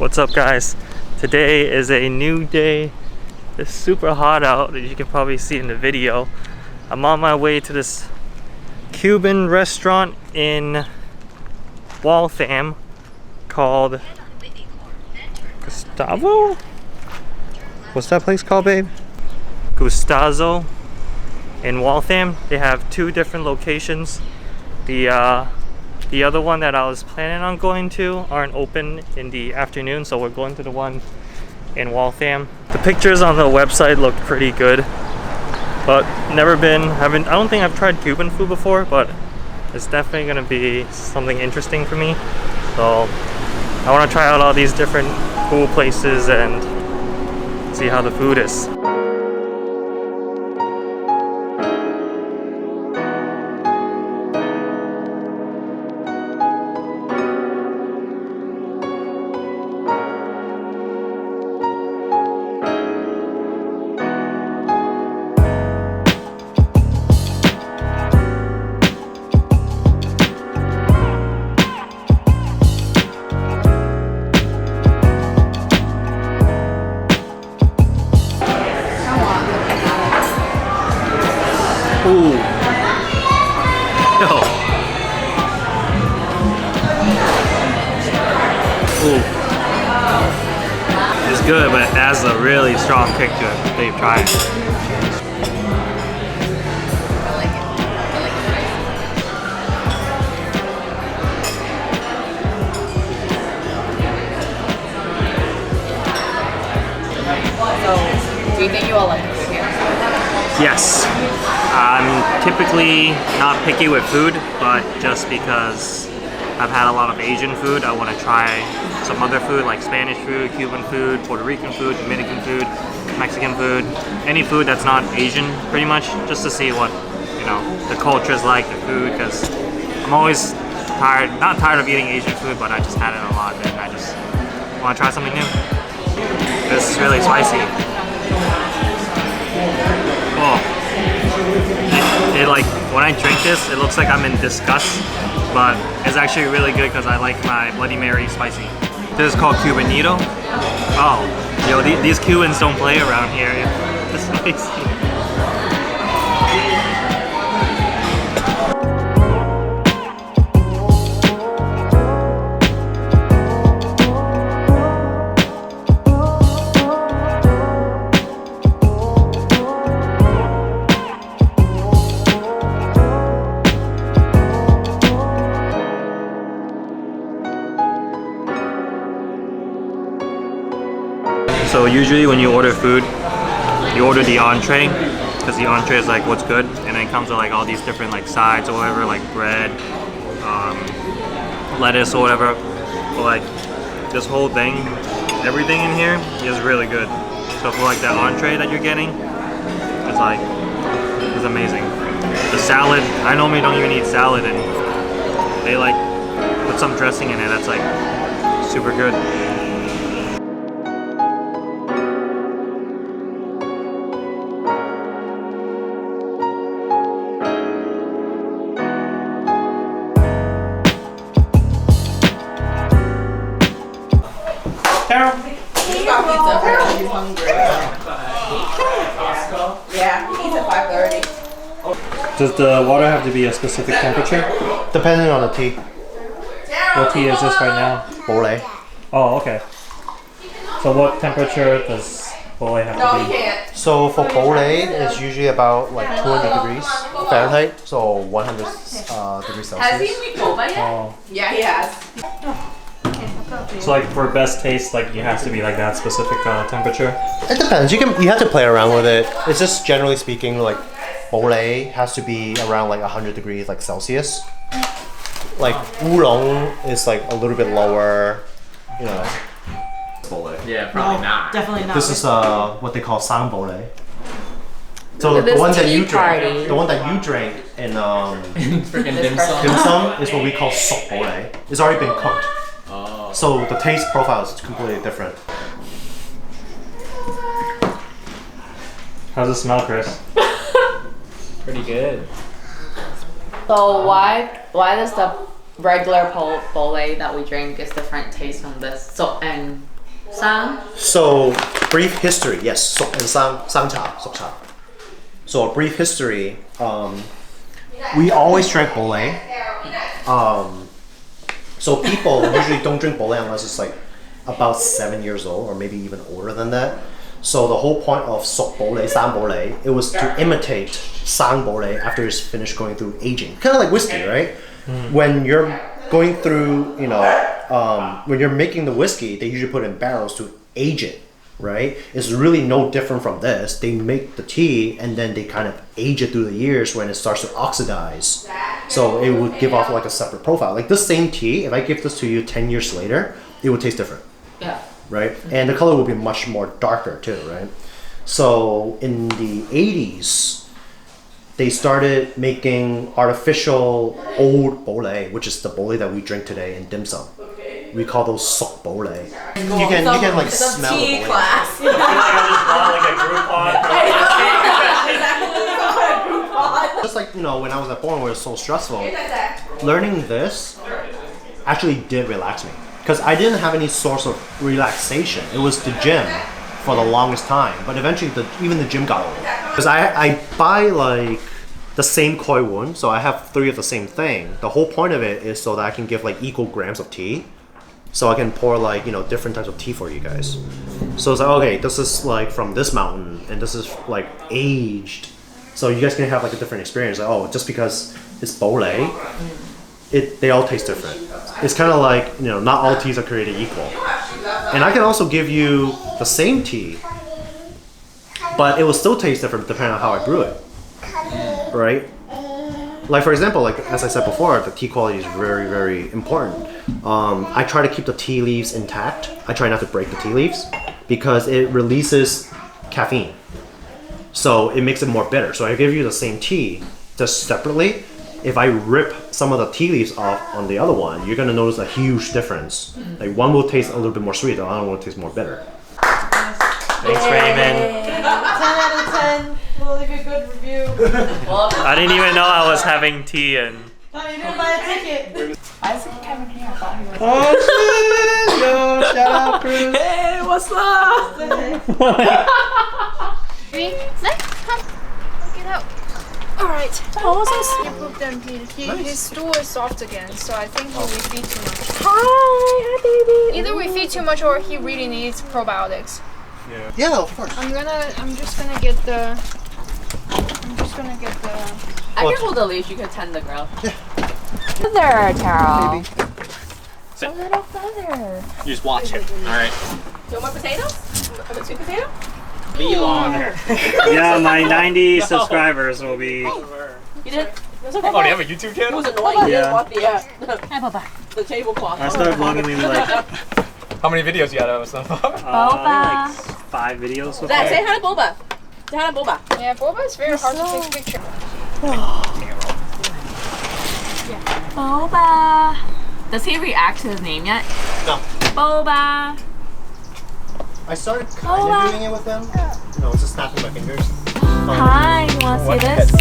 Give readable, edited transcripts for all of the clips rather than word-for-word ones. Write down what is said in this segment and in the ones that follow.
What's up, guys? Today is a new day. It's super hot out, as you can probably see in the video. I'm on my way to this Cuban restaurant in Waltham called Gustavo? What's that place called, babe? Gustazo in Waltham. They have two different locations. The other one that I was planning on going to aren't open in the afternoon, so we're going to the one in Waltham. The pictures on the website look pretty good, but I don't think I've tried Cuban food before, but it's definitely gonna be something interesting for me. So I want to try out all these different cool places and see how the food is. Ooh. Yo. Ooh. It's good, but it has a really strong kick to it. Babe, try it. So, do you think you will like this here? Yes. I'm typically not picky with food, but just because I've had a lot of Asian food, I want to try some other food like Spanish food, Cuban food, Puerto Rican food, Dominican food, Mexican food, any food that's not Asian pretty much, just to see what, you know, the culture is like, the food, because I'm always not tired of eating Asian food, but I just had it a lot and I just want to try something new. This is really spicy. Oh. It like, when I drink this, it looks like I'm in disgust, but it's actually really good because I like my Bloody Mary spicy. This is called Cubanito. Oh, yo, these Cubans don't play around here. It's spicy. So usually when you order food, you order the entree, because the entree is like what's good, and then it comes with like all these different like sides or whatever, like bread, lettuce or whatever. But like this whole thing, everything in here is really good. So for like that entree that you're getting, it's amazing. The salad, I normally don't even eat salad, and they like put some dressing in it that's like super good. Carol? He got pizza apparently, he's hungry. Yeah, he eats at 5:30. Does the water have to be a specific temperature? Depending on the tea. What tea is this right now? Bole. Oh, okay. So what temperature does bole have No, to he be? can't. So for bole, it's usually about like 200 degrees Fahrenheit, so 100 degrees Has he Celsius. sweet boba yet? Oh. Yeah, he has. So like for best taste, like it has to be like that specific temperature? It depends. You have to play around with it. It's just generally speaking, like bole has to be around like 100 degrees like Celsius. Like oolong is like a little bit lower, you know. Bole. Yeah, probably not. Definitely not. This is what they call sang bole. So Look at the this one that tea you party. drink, the one that you drink in Freaking dim sum. dim sum is what we call sok bole. It's already been cooked. Oh. So the taste profile is completely different. How's it smell, Chris? Pretty good. So why does the regular bole that we drink is different taste from this. So and sang. So, brief history. Yes, sok and sang sok cha. So, a brief history. We always drank bole. So people usually don't drink bole unless it's like about 7 years old or maybe even older than that. So the whole point of sok bole, sang bole, it was to imitate sang bole after it's finished going through aging. Kind of like whiskey, right? When you're going through, when you're making the whiskey, they usually put it in barrels to age it, right? It's really no different from this. They make the tea and then they kind of age it through the years when it starts to oxidize. So it would give off like a separate profile. Like this same tea, if I give this to you 10 years later, it would taste different. Yeah. Right? And the color will be much more darker too, right? So in the 80s, they started making artificial old bole, which is the bole that we drink today in dim sum. We call those sok bole. You can like smell the bole. class. I just like a Groupon. Just like, when I was at Bourne where it was so stressful, learning this actually did relax me. Because I didn't have any source of relaxation. It was the gym for the longest time. But eventually, even the gym got old. Because I buy like the same koi woon, so I have 3 of the same thing. The whole point of it is so that I can give like equal grams of tea. So I can pour like, different types of tea for you guys. So it's like, okay, this is like from this mountain and this is like aged. So you guys can have like a different experience. Like, just because it's bole, they all taste different. It's kind of like, not all teas are created equal. And I can also give you the same tea, but it will still taste different depending on how I brew it. Right? Like for example, like as I said before, the tea quality is very, very important. I try to keep the tea leaves intact. I try not to break the tea leaves because it releases caffeine. So it makes it more bitter. So I give you the same tea just separately. If I rip some of the tea leaves off on the other one, you're gonna notice a huge difference. Like one will taste a little bit more sweet, the other one will taste more bitter. Thanks, Raymond. 10 out of 10. We'll leave a good review. I didn't even know I was having tea and. Oh, you didn't buy a ticket. I see Kevin here. I thought he was. Oh shit! Yo, shout out, Cruz. Hey, what's up? Come. Get out. Alright. You pooped empty. His stool is soft again, so I think we feed too much. Hi baby. Either we feed too much or he really needs probiotics. Yeah, of course. I'm just gonna get the I can hold the leash. You can tend the girl. feather, Carol. Sit. A little feather. You just watch it. Alright. Do you want potatoes? A sweet potato? Be on. Yeah, my 90 subscribers will be. You did. That's okay. Oh, do you have a YouTube It channel? was annoying. You Yeah. didn't want the tablecloth. I started vlogging maybe like How many videos you got of stuff up? like 5 videos so Dad, far. say hi to Boba. Say hi to Boba. Yeah, Boba is very hard to take picture. Boba. Does he react to his name yet? No. Boba. I started kind of doing it with them. No, it's just snapping my fingers. Hi. You want to see this?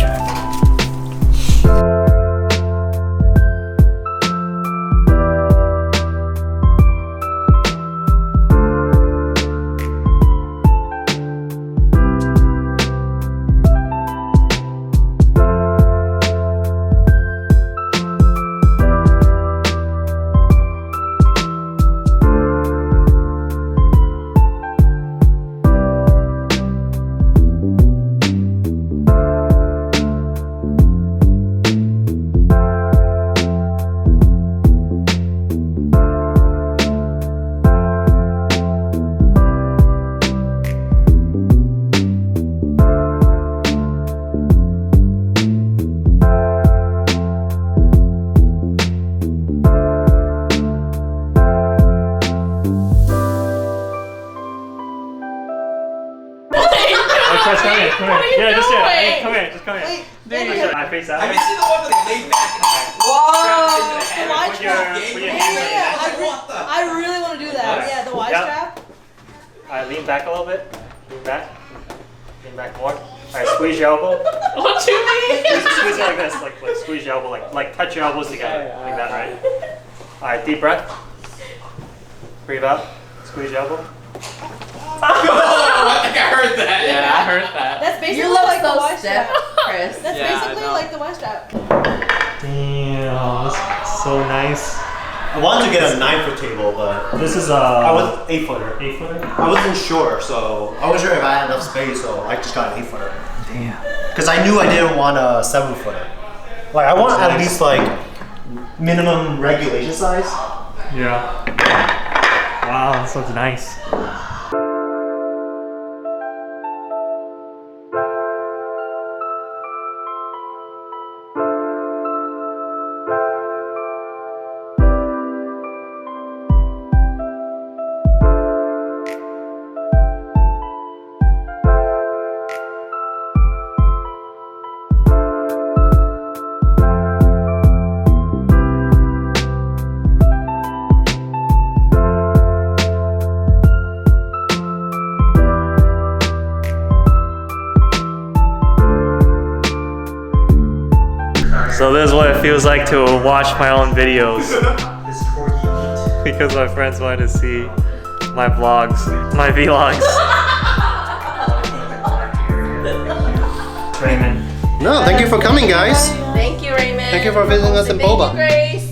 Yeah, just Hey, come here, just come here. I face out. Have you seen the one with the laid back and Whoa! The wide Put your, strap. put your hands like that. I really want to do that. Yeah, the wide Yep. strap. Alright, lean back a little bit. Lean back. Lean back more. Alright, squeeze your elbow. What you mean? Squeeze it like this, like squeeze your elbow, like touch your elbows together, like that, right? Alright, deep breath. Breathe out. Squeeze your elbow. I think I heard that. Yeah, I heard that. That's basically You look like the so Y stiff, strap. Chris. That's Yeah, I basically know. like the Y strap. Damn, this is so nice. I wanted to get a 9-foot table, but This is I was 8-footer. 8-footer. I wasn't sure, so I wasn't sure if I had enough space, so I just got an 8-footer. Damn. Because I knew I didn't want a 7-footer. Like I want That's at nice. least like minimum regulation size. Yeah. Wow, this looks nice. So this is what it feels like to watch my own videos. Because my friends wanted to see my vlogs, my vlogs. Raymond. No, thank you for coming, guys. Thank you, Raymond. Thank you for visiting us in Thank you, Boba. Grace.